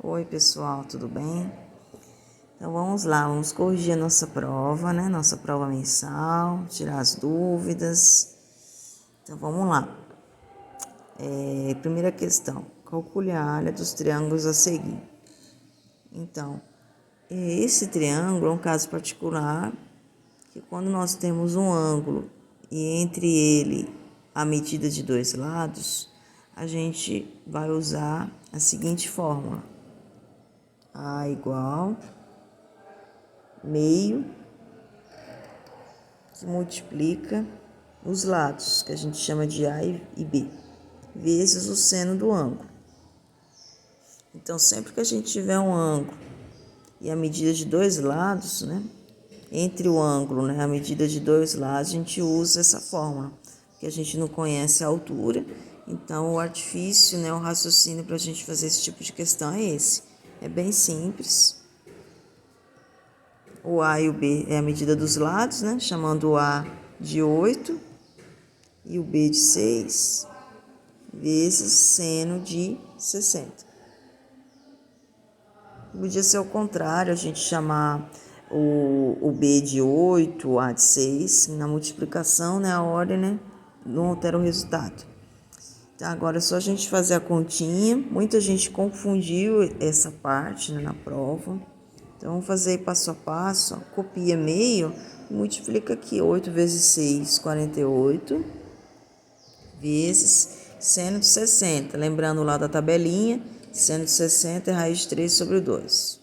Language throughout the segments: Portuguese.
Oi pessoal, tudo bem? Então vamos lá, vamos corrigir a nossa prova, né? Nossa prova mensal, tirar as dúvidas. Então vamos lá. Primeira questão, calcule a área dos triângulos a seguir. Então, esse triângulo é um caso particular que quando nós temos um ângulo e entre ele a medida de dois lados, a gente vai usar a seguinte fórmula: A igual meio que multiplica os lados, que a gente chama de A e B, vezes o seno do ângulo. Então, sempre que a gente tiver um ângulo e a medida de dois lados, né? Entre o ângulo, né, a medida de dois lados, a gente usa essa fórmula, porque a gente não conhece a altura. Então, o artifício, né, o raciocínio para a gente fazer esse tipo de questão é esse. É bem simples. O A e o B é a medida dos lados, né? Chamando o A de 8 e o B de 6, vezes seno de 60. Podia ser o contrário, a gente chamar o B de 8, o A de 6. Na multiplicação, né, a ordem, né, não altera o resultado. Então, agora é só a gente fazer a continha. Muita gente confundiu essa parte, né, na prova. Então, vamos fazer aí passo a passo. Ó. Copia meio e multiplica aqui. 8 vezes 6, 48, vezes seno de 60. Lembrando lá da tabelinha, seno de 60 é raiz de 3 sobre 2.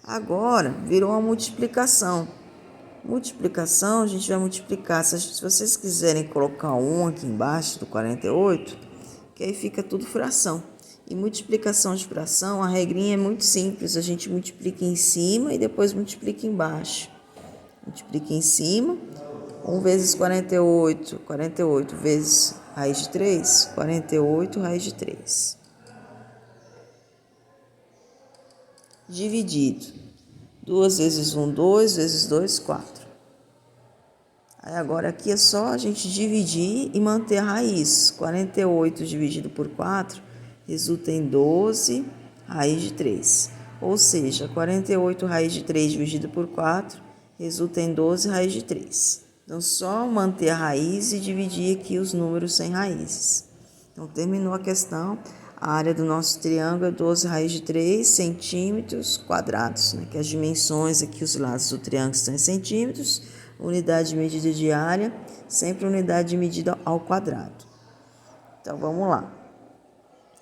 Agora, virou uma multiplicação. Multiplicação, a gente vai multiplicar. Se vocês quiserem colocar 1 aqui embaixo do 48, que aí fica tudo fração. E multiplicação de fração, a regrinha é muito simples. A gente multiplica em cima e depois multiplica embaixo. Multiplica em cima, 1 vezes 48, 48 vezes raiz de 3, 48 raiz de 3. Dividido. 2 vezes 1, 2 vezes 2, 4. Aí agora aqui é só a gente dividir e manter a raiz. 48 dividido por 4 resulta em 12 raiz de 3. Ou seja, 48 raiz de 3 dividido por 4 resulta em 12 raiz de 3. Então, só manter a raiz e dividir aqui os números sem raízes. Então, terminou a questão. A área do nosso triângulo é 12 raiz de 3 centímetros quadrados, né? Que as dimensões aqui, os lados do triângulo estão em centímetros. Unidade de medida de área, sempre unidade de medida ao quadrado. Então, vamos lá.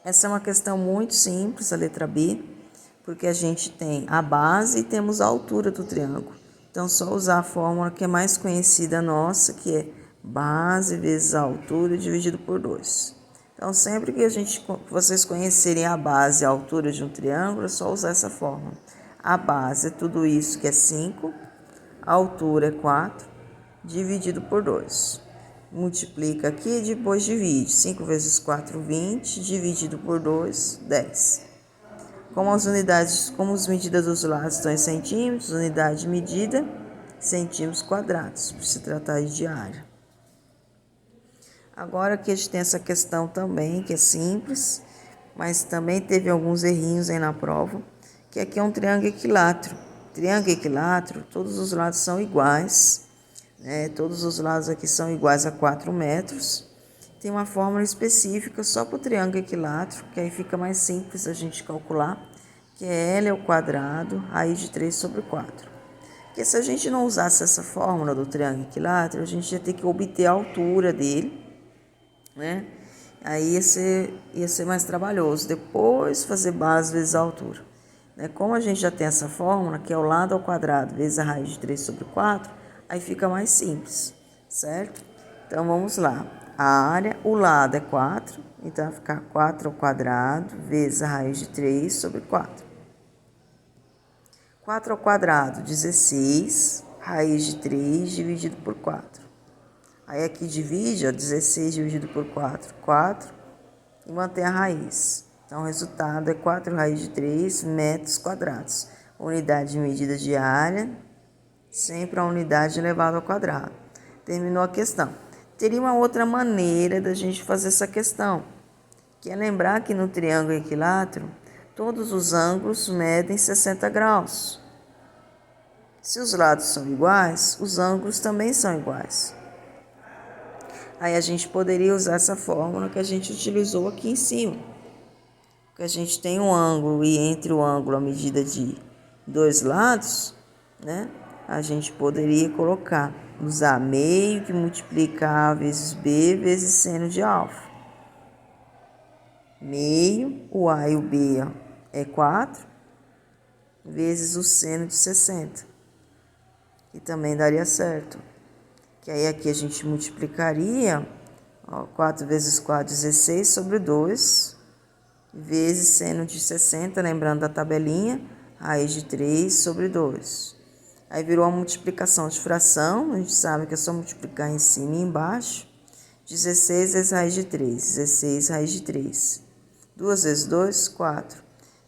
Essa é uma questão muito simples, a letra B, porque a gente tem a base e temos a altura do triângulo. Então, só usar a fórmula que é mais conhecida nossa, que é base vezes a altura dividido por 2. Então, sempre que vocês conhecerem a base e a altura de um triângulo, é só usar essa fórmula. A base é tudo isso que é 5, a altura é 4, dividido por 2. Multiplica aqui e depois divide. 5 vezes 4, 20, dividido por 2, 10. Como as medidas dos lados estão em centímetros, unidade de medida, centímetros quadrados, por se tratar de área. Agora aqui a gente tem essa questão também, que é simples, mas também teve alguns errinhos aí na prova, que aqui é um triângulo equilátero. Triângulo equilátero, todos os lados são iguais, né? Todos os lados aqui são iguais a 4 metros. Tem uma fórmula específica só para o triângulo equilátero, que aí fica mais simples a gente calcular, que é L ao quadrado, raiz de 3 sobre 4. Porque se a gente não usasse essa fórmula do triângulo equilátero, a gente ia ter que obter a altura dele, né? Aí ia ser mais trabalhoso. Depois fazer base vezes a altura. Como a gente já tem essa fórmula, que é o lado ao quadrado vezes a raiz de 3 sobre 4, aí fica mais simples, certo? Então, vamos lá. A área, o lado é 4, então vai ficar 4 ao quadrado vezes a raiz de 3 sobre 4. 4 ao quadrado, 16, raiz de 3 dividido por 4. Aí aqui divide, ó, 16 dividido por 4, 4, e mantém a raiz. Então, o resultado é 4 raiz de 3 metros quadrados. Unidade de medida de área, sempre a unidade elevada ao quadrado. Terminou a questão. Teria uma outra maneira da gente fazer essa questão, Que é lembrar que no triângulo equilátero, todos os ângulos medem 60 graus. Se os lados são iguais, os ângulos também são iguais. Aí a gente poderia usar essa fórmula que a gente utilizou aqui em cima. Que a gente tem um ângulo e entre o ângulo a medida de dois lados, né? A gente poderia usar meio que multiplica A vezes B vezes seno de alfa. Meio, o A e o B é 4, vezes o seno de 60. Que também daria certo. Que aí aqui a gente multiplicaria, 4 vezes 4, 16 sobre 2, vezes seno de 60, lembrando da tabelinha, raiz de 3 sobre 2. Aí virou uma multiplicação de fração, a gente sabe que é só multiplicar em cima e embaixo. 16 vezes raiz de 3, 16 raiz de 3. 2 vezes 2, 4.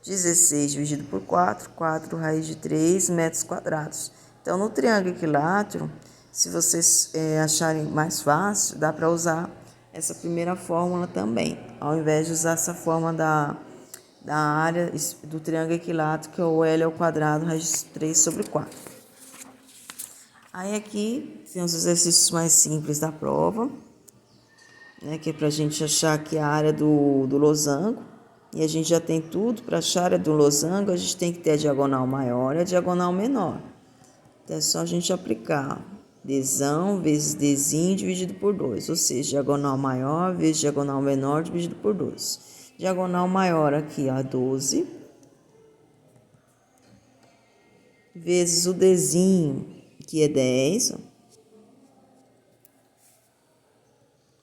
16 dividido por 4, 4 raiz de 3 metros quadrados. Então, no triângulo equilátero, se vocês acharem mais fácil, dá para usar essa primeira fórmula também, ao invés de usar essa fórmula da área do triângulo equilátero, que é o L ao quadrado raiz de 3 sobre 4. Aí aqui tem os exercícios mais simples da prova, né, que é para a gente achar aqui a área do losango. E a gente já tem tudo. Para achar a área do losango, a gente tem que ter a diagonal maior e a diagonal menor. Então é só a gente aplicar Dzão vezes Dzinho dividido por 2, ou seja, diagonal maior vezes diagonal menor dividido por 2. Diagonal maior aqui, ó, 12, vezes o Dzinho, que é 10, ó.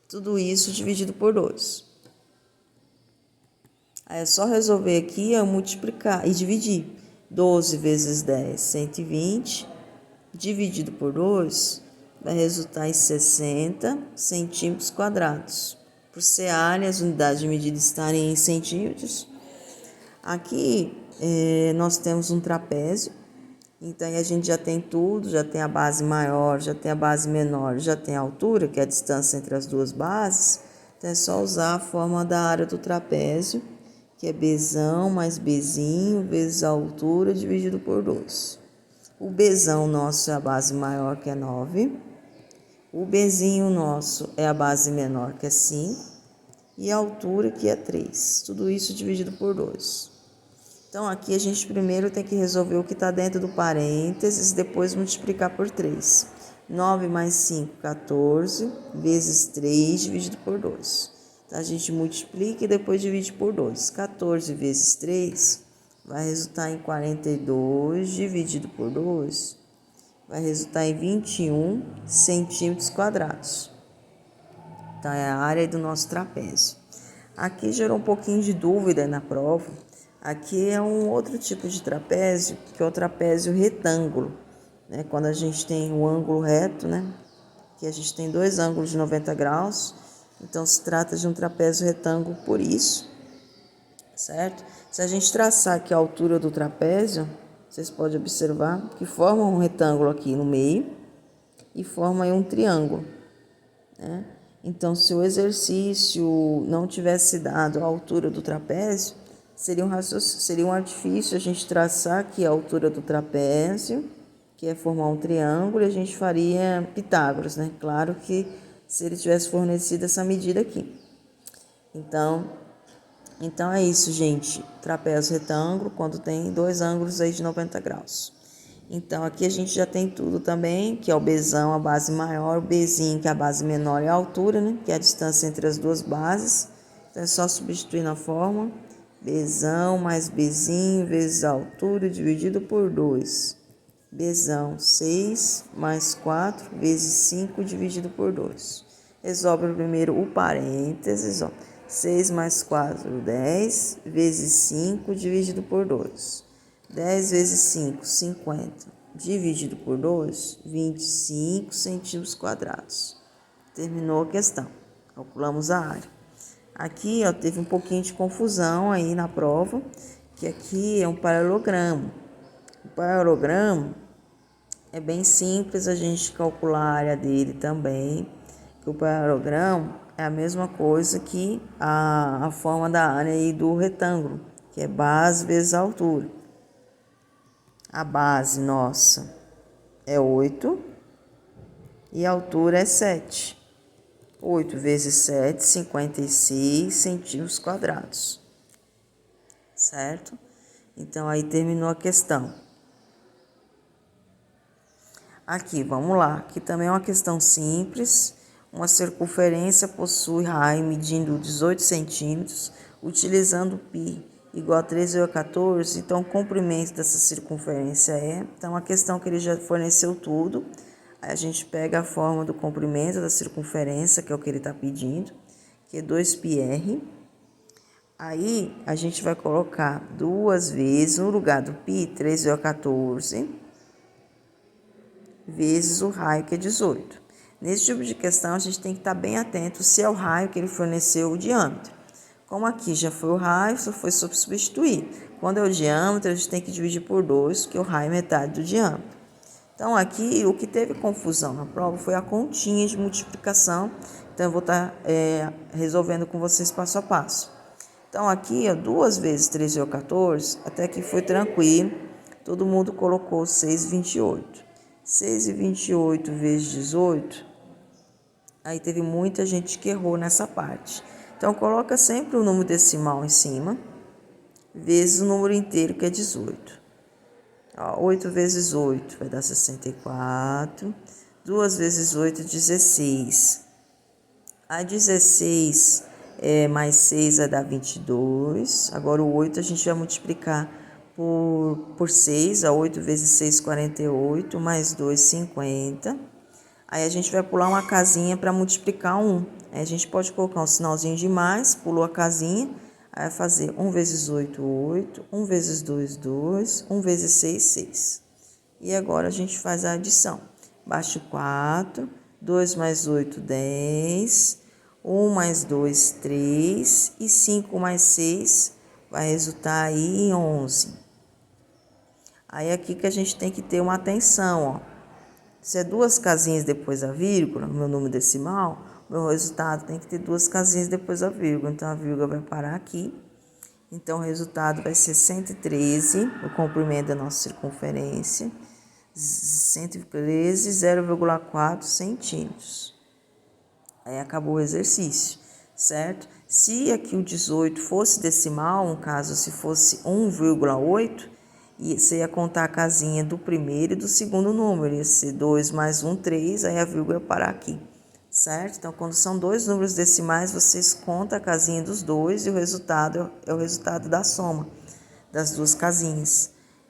Tudo isso dividido por 2. Aí é só resolver aqui, multiplicar e dividir. 12 vezes 10, 120, dividido por 2, vai resultar em 60 centímetros quadrados. Por ser área, as unidades de medida estarem em centímetros. Aqui nós temos um trapézio, então a gente já tem tudo, já tem a base maior, já tem a base menor, já tem a altura, que é a distância entre as duas bases. Então é só usar a forma da área do trapézio, que é Bzão mais Bzinho vezes a altura dividido por 2. O Bzão nosso é a base maior, que é 9. O Bzinho nosso é a base menor, que é 5. E a altura, que é 3. Tudo isso dividido por 2. Então, aqui a gente primeiro tem que resolver o que está dentro do parênteses, depois multiplicar por 3. 9 mais 5, 14, vezes 3 dividido por 2. Então, a gente multiplica e depois divide por 2. 14 vezes 3 vai resultar em 42, dividido por 2, vai resultar em 21 centímetros quadrados. Então, é a área do nosso trapézio. Aqui gerou um pouquinho de dúvida na prova. Aqui é um outro tipo de trapézio, que é o trapézio retângulo, né? Quando a gente tem um ângulo reto, né? Que a gente tem dois ângulos de 90 graus, então se trata de um trapézio retângulo por isso, certo? Se a gente traçar aqui a altura do trapézio, vocês podem observar que forma um retângulo aqui no meio e forma aí um triângulo, né? Então, se o exercício não tivesse dado a altura do trapézio, seria um artifício a gente traçar aqui a altura do trapézio, que é formar um triângulo, e a gente faria Pitágoras, né? Claro que se ele tivesse fornecido essa medida aqui. Então é isso, gente. Trapézio retângulo, quando tem dois ângulos aí de 90 graus. Então, aqui a gente já tem tudo também, que é o Bzão, a base maior, o Bzinho, que é a base menor, e a altura, né? Que é a distância entre as duas bases. Então, é só substituir na fórmula. Bzão mais Bzinho vezes a altura dividido por 2. Bzão, 6 mais 4 vezes 5 dividido por 2. Resolve primeiro o parênteses, ó. 6 mais 4, 10, vezes 5 dividido por 2. 10 vezes 5, 50, dividido por 2, 25 centímetros quadrados. Terminou a questão. Calculamos a área. Aqui, ó, teve um pouquinho de confusão aí na prova, que aqui é um paralelogramo. O paralelogramo é bem simples a gente calcular a área dele também, que o paralelogramo é a mesma coisa que a forma da área aí do retângulo, que é base vezes a altura. A base nossa é 8 e a altura é 7. 8 vezes 7, 56 centímetros quadrados. Certo? Então, aí terminou a questão. Aqui, vamos lá. Aqui também é uma questão simples. Uma circunferência possui raio medindo 18 centímetros, utilizando π igual a 13,14. Então, o comprimento dessa circunferência é... Então, a questão que ele já forneceu tudo. Aí a gente pega a forma do comprimento da circunferência, que é o que ele está pedindo, que é 2πr. Aí, a gente vai colocar duas vezes, no lugar do π, 13,14, vezes o raio, que é 18. Nesse tipo de questão, a gente tem que estar bem atento se é o raio que ele forneceu o diâmetro. Como aqui já foi o raio, só foi substituir. Quando é o diâmetro, a gente tem que dividir por 2, que o raio é metade do diâmetro. Então, aqui, o que teve confusão na prova foi a continha de multiplicação. Então, eu vou estar resolvendo com vocês passo a passo. Então, aqui, 2 vezes 13,14, até que foi tranquilo. Todo mundo colocou 6,28. 6,28 vezes 18, aí teve muita gente que errou nessa parte. Então, coloca sempre o número decimal em cima, vezes o número inteiro, que é 18. 8 vezes 8 vai dar 64. 2 vezes 8, 16. A 16 mais 6 vai dar 22. Agora, o 8 a gente vai multiplicar por 6. 8 vezes 6, 48. Mais 2, 50. Aí a gente vai pular uma casinha para multiplicar 1. Aí a gente pode colocar um sinalzinho de mais, pulou a casinha, aí vai fazer 1 vezes 8, 8, 1 vezes 2, 2, 1 vezes 6, 6. E agora a gente faz a adição. Baixa 4, 2 mais 8, 10, 1 mais 2, 3, e 5 mais 6 vai resultar aí em 11. Aí aqui que a gente tem que ter uma atenção, ó. Se é 2 casinhas depois da vírgula, no meu número decimal, meu resultado tem que ter 2 casinhas depois da vírgula. Então, a vírgula vai parar aqui. Então, o resultado vai ser 113, o comprimento da nossa circunferência. 113, 0,4 centímetros. Aí, acabou o exercício, certo? Se aqui o 18 fosse decimal, no caso, se fosse 1,8, e você ia contar a casinha do primeiro e do segundo número, ia ser 2 mais 1, 3, aí a vírgula ia parar aqui, certo? Então, quando são dois números decimais, vocês contam a casinha dos dois e o resultado é o resultado da soma das duas casinhas.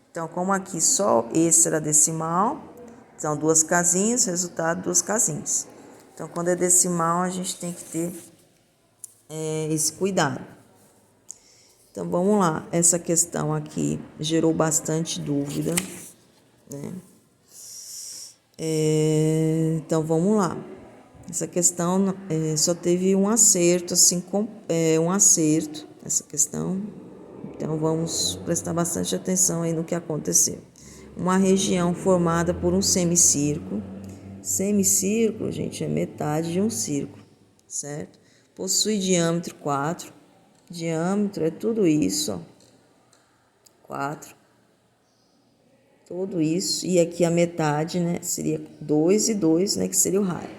Então, como aqui só esse era decimal, são 2 casinhas, resultado 2 casinhas. Então, quando é decimal, a gente tem que ter esse cuidado. Então, vamos lá. Essa questão aqui gerou bastante dúvida, né? Então, vamos lá. Essa questão só teve um acerto, assim, um acerto, essa questão. Então, vamos prestar bastante atenção aí no que aconteceu. Uma região formada por um semicírculo. Semicírculo, gente, é metade de um círculo, certo? Possui diâmetro 4. Diâmetro é tudo isso, ó. 4. Tudo isso. E aqui a metade, né? Seria 2 e 2, né? Que seria o raio.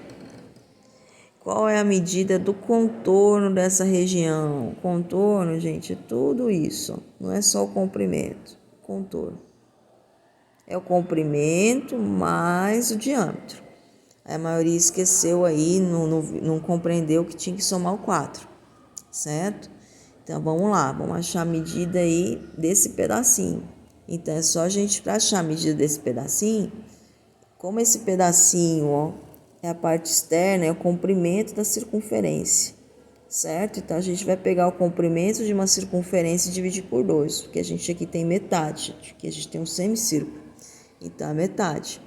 Qual é a medida do contorno dessa região? Contorno, gente, é tudo isso, ó. Não é só o comprimento. Contorno. É o comprimento mais o diâmetro. A maioria esqueceu aí, não compreendeu que tinha que somar o 4, certo? Então, vamos lá, vamos achar a medida aí desse pedacinho. Então, é só a gente, para achar a medida desse pedacinho, como esse pedacinho, ó, é a parte externa, é o comprimento da circunferência, certo? Então, a gente vai pegar o comprimento de uma circunferência e dividir por 2, porque a gente aqui tem metade, aqui a gente tem um semicírculo, então, é metade.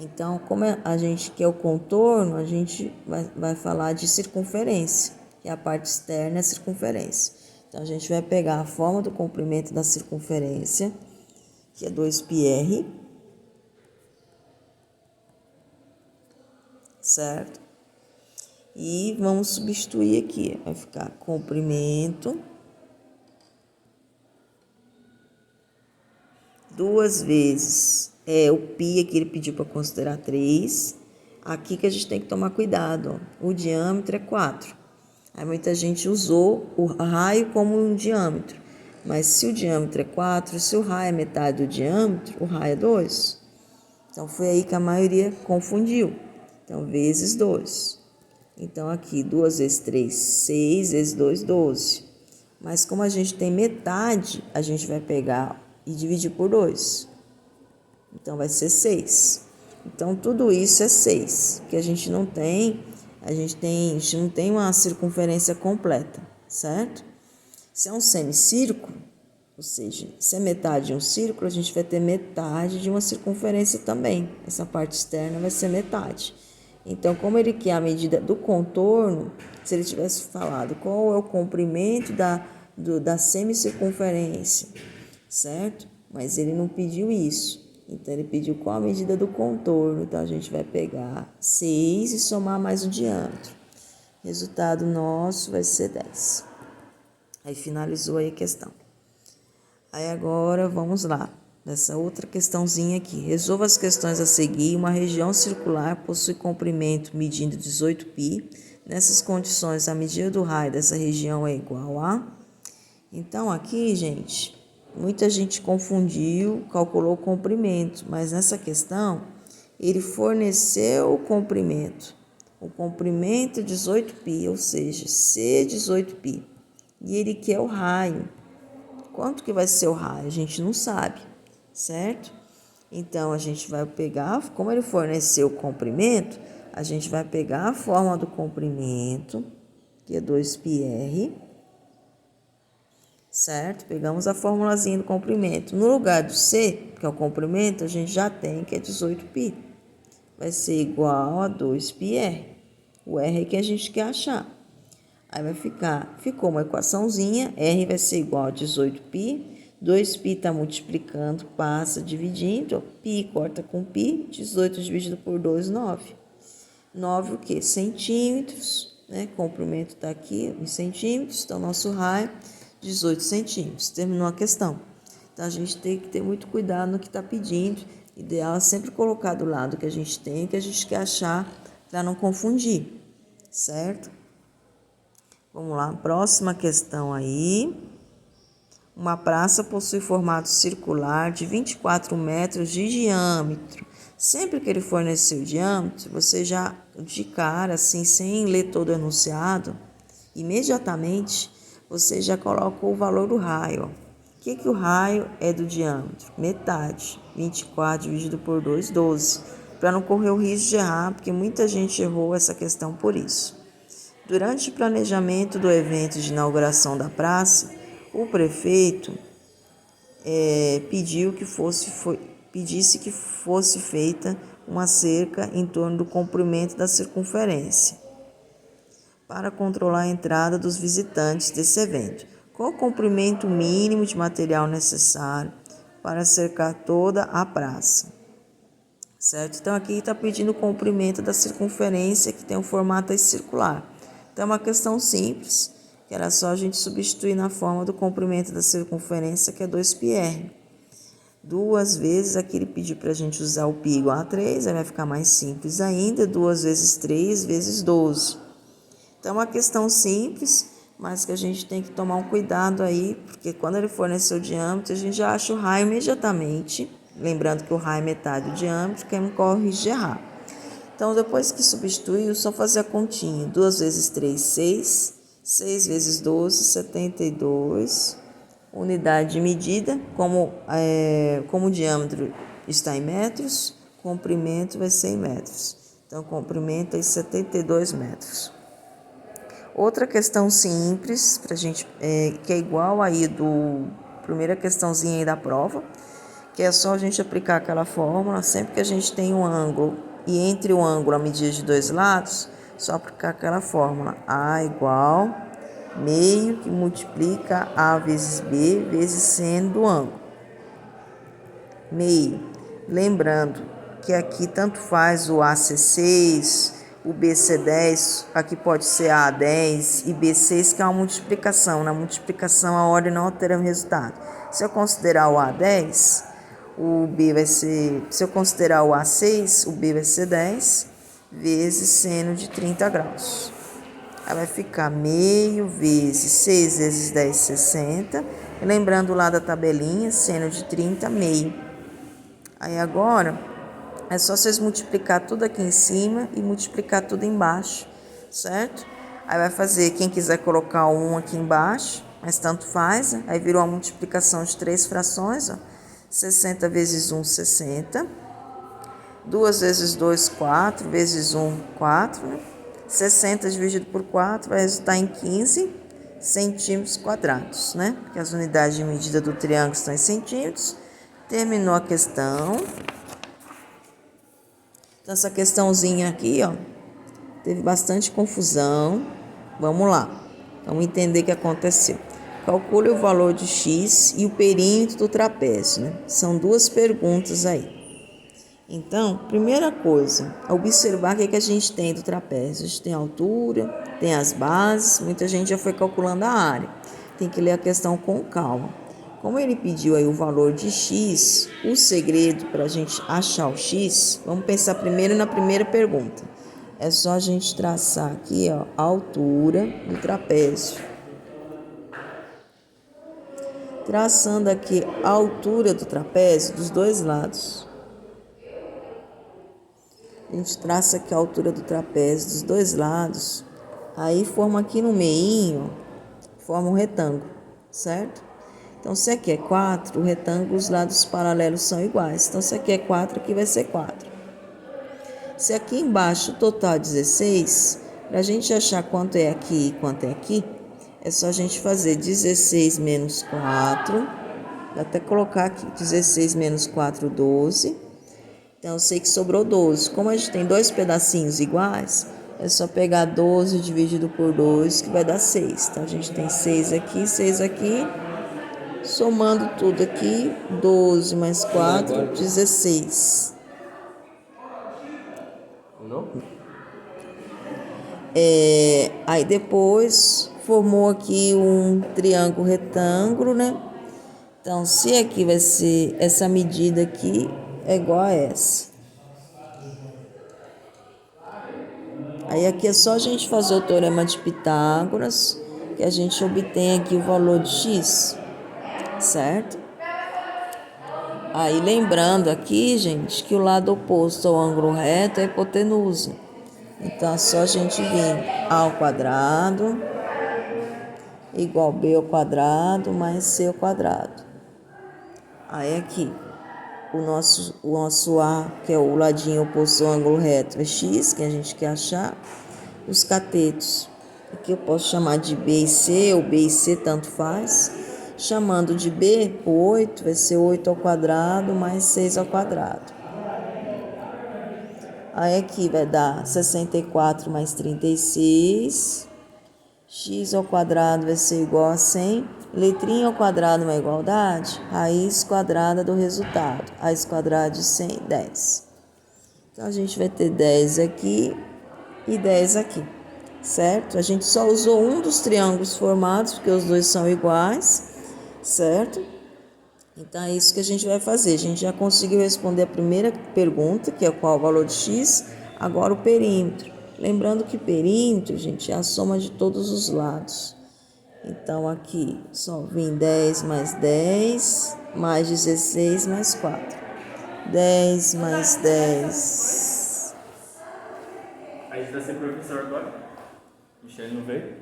Então, como a gente quer o contorno, a gente vai falar de circunferência, que é a parte externa é a circunferência. Então, a gente vai pegar a forma do comprimento da circunferência, que é 2πr, certo? E vamos substituir aqui. Vai ficar comprimento 2 vezes o π aqui ele pediu para considerar 3. Aqui que a gente tem que tomar cuidado, ó. O diâmetro é 4. Aí muita gente usou o raio como um diâmetro. Mas se o diâmetro é 4, se o raio é metade do diâmetro, o raio é 2. Então foi aí que a maioria confundiu. Então, vezes 2. Então, aqui, 2 vezes 3, 6, vezes 2, 12. Mas como a gente tem metade, a gente vai pegar e dividir por 2. Então, vai ser 6. Então, tudo isso é 6, que a gente não tem uma circunferência completa, certo? Se é um semicírculo, ou seja, se é metade de um círculo, a gente vai ter metade de uma circunferência também. Essa parte externa vai ser metade. Então, como ele quer a medida do contorno, se ele tivesse falado qual é o comprimento da semicircunferência, certo? Mas ele não pediu isso. Então, ele pediu qual a medida do contorno. Então, a gente vai pegar 6 e somar mais o diâmetro. Resultado nosso vai ser 10. Aí, finalizou aí a questão. Aí, agora, vamos lá. Nessa outra questãozinha aqui. Resolva as questões a seguir. Uma região circular possui comprimento medindo 18π. Nessas condições, a medida do raio dessa região é igual a... Então, aqui, gente, muita gente confundiu, calculou o comprimento. Mas nessa questão, ele forneceu o comprimento. O comprimento é 18π, ou seja, C 18π. E ele quer o raio. Quanto que vai ser o raio? A gente não sabe, certo? Então, a gente vai pegar, como ele forneceu o comprimento, a gente vai pegar a fórmula do comprimento, que é 2πr, certo? Pegamos a formulazinha do comprimento. No lugar do C, que é o comprimento, a gente já tem que é 18π. Vai ser igual a 2πr. O R é que a gente quer achar. Aí ficou uma equaçãozinha, R vai ser igual a 18π, 2π está multiplicando, passa dividindo, ó, π corta com π, 18 dividido por 2, 9. 9 o quê? Centímetros, né? Comprimento está aqui em centímetros, então nosso raio, 18 centímetros. Terminou a questão. Então, a gente tem que ter muito cuidado no que está pedindo. Ideal é sempre colocar do lado que a gente tem, que a gente quer achar, para não confundir, certo? Vamos lá, próxima questão aí. Uma praça possui formato circular de 24 metros de diâmetro. Sempre que ele fornecer o diâmetro, você já, de cara, assim, sem ler todo o enunciado, imediatamente você já colocou o valor do raio. O que o raio é do diâmetro? Metade. 24 dividido por 2, 12. Para não correr o risco de errar, porque muita gente errou essa questão por isso. Durante o planejamento do evento de inauguração da praça, o prefeito pedisse que fosse feita uma cerca em torno do comprimento da circunferência para controlar a entrada dos visitantes desse evento. Qual o comprimento mínimo de material necessário para cercar toda a praça? Certo? Então, aqui está pedindo o comprimento da circunferência que tem um formato circular. Então, é uma questão simples, que era só a gente substituir na forma do comprimento da circunferência, que é 2πr. 2 vezes, aqui ele pediu para a gente usar o π igual a 3, aí vai ficar mais simples ainda, 2 vezes 3 vezes 12. Então, é uma questão simples, mas que a gente tem que tomar um cuidado aí, porque quando ele fornecer o diâmetro, a gente já acha o raio imediatamente, lembrando que o raio é metade do diâmetro, que não corre o risco de errar. Então, depois que substituiu, só fazer a continha. 2 vezes 3, 6. 6 vezes 12, 72. Unidade de medida, como o diâmetro está em metros, comprimento vai ser em metros. Então, comprimento é 72 metros. Outra questão simples, pra gente, que é igual aí do primeira questãozinha aí da prova, que é só a gente aplicar aquela fórmula, sempre que a gente tem um ângulo e entre o ângulo a medida de 2 lados, só aplicar aquela fórmula. A igual meio que multiplica A vezes B vezes seno do ângulo. Meio. Lembrando que aqui tanto faz o AC6, o BC10, aqui pode ser A10 e B6, que é uma multiplicação. Na multiplicação, a ordem não altera o resultado. Se eu considerar o A10, o B vai ser... Se eu considerar o A6, o B vai ser 10 vezes seno de 30 graus. Aí vai ficar meio vezes 6 vezes 10, 60. E lembrando lá da tabelinha, seno de 30, meio. Aí agora... é só vocês multiplicar tudo aqui em cima e multiplicar tudo embaixo, certo? Aí vai fazer, quem quiser colocar o 1 aqui embaixo, mas tanto faz, né? Aí virou uma multiplicação de 3 frações, ó. 60 vezes 1, 60. 2 vezes 2, 4. Vezes 1, 4, né? 60 dividido por 4 vai resultar em 15 centímetros quadrados, né? Porque as unidades de medida do triângulo estão em centímetros. Terminou a questão. Então, essa questãozinha aqui, ó, teve bastante confusão. Vamos lá. Vamos entender o que aconteceu. Calcule o valor de x e o perímetro do trapézio, né? São duas perguntas aí. Então, primeira coisa, observar o que a gente tem do trapézio. A gente tem a altura, tem as bases, muita gente já foi calculando a área. Tem que ler a questão com calma. Como ele pediu aí o valor de x, o segredo para a gente achar o x, vamos pensar primeiro na primeira pergunta. É só a gente traçar aqui, ó, a altura do trapézio. Traçando aqui a altura do trapézio dos dois lados. A gente traça aqui a altura do trapézio dos dois lados. Aí forma aqui no meinho, forma um retângulo, certo? Então, se aqui é 4, o retângulo, os lados paralelos são iguais. Então, se aqui é 4, aqui vai ser 4. Se aqui embaixo o total é 16, para a gente achar quanto é aqui e quanto é aqui, é só a gente fazer 16 menos 4. Vou até colocar aqui 16 menos 4, 12. Então, eu sei que sobrou 12. Como a gente tem dois pedacinhos iguais, é só pegar 12 dividido por 2, que vai dar 6. Então, a gente tem 6 aqui, 6 aqui. Somando tudo aqui, 12 mais 4, 16. Aí depois formou aqui um triângulo retângulo, né? Então, se aqui vai ser essa medida aqui, é igual a essa. Aí aqui é só a gente fazer o teorema de Pitágoras, que a gente obtém aqui o valor de x, certo? Aí lembrando aqui, gente, que o lado oposto ao ângulo reto é a hipotenusa. Então, é só a gente vir a ao quadrado igual b ao quadrado mais c ao quadrado. Aí aqui, o nosso A, que é o ladinho oposto ao ângulo reto, é x, que a gente quer achar. Os catetos, aqui eu posso chamar de B e C, ou B e C, tanto faz. Chamando de B, o 8 vai ser 8 ao quadrado mais 6 ao quadrado. Aí aqui vai dar 64 mais 36. X ao quadrado vai ser igual a 100. Letrinha ao quadrado é uma igualdade. Raiz quadrada do resultado. Raiz quadrada de 100, 10. Então, a gente vai ter 10 aqui e 10 aqui, certo? A gente só usou um dos triângulos formados, porque os dois são iguais, certo? Então, é isso que a gente vai fazer. A gente já conseguiu responder a primeira pergunta, que é qual o valor de x, agora o perímetro. Lembrando que perímetro, gente, é a soma de todos os lados. Então, aqui só vem 10 mais 10, mais 16 mais 4. 10 mais 10. Aí você vai ser professor agora? Michele não veio?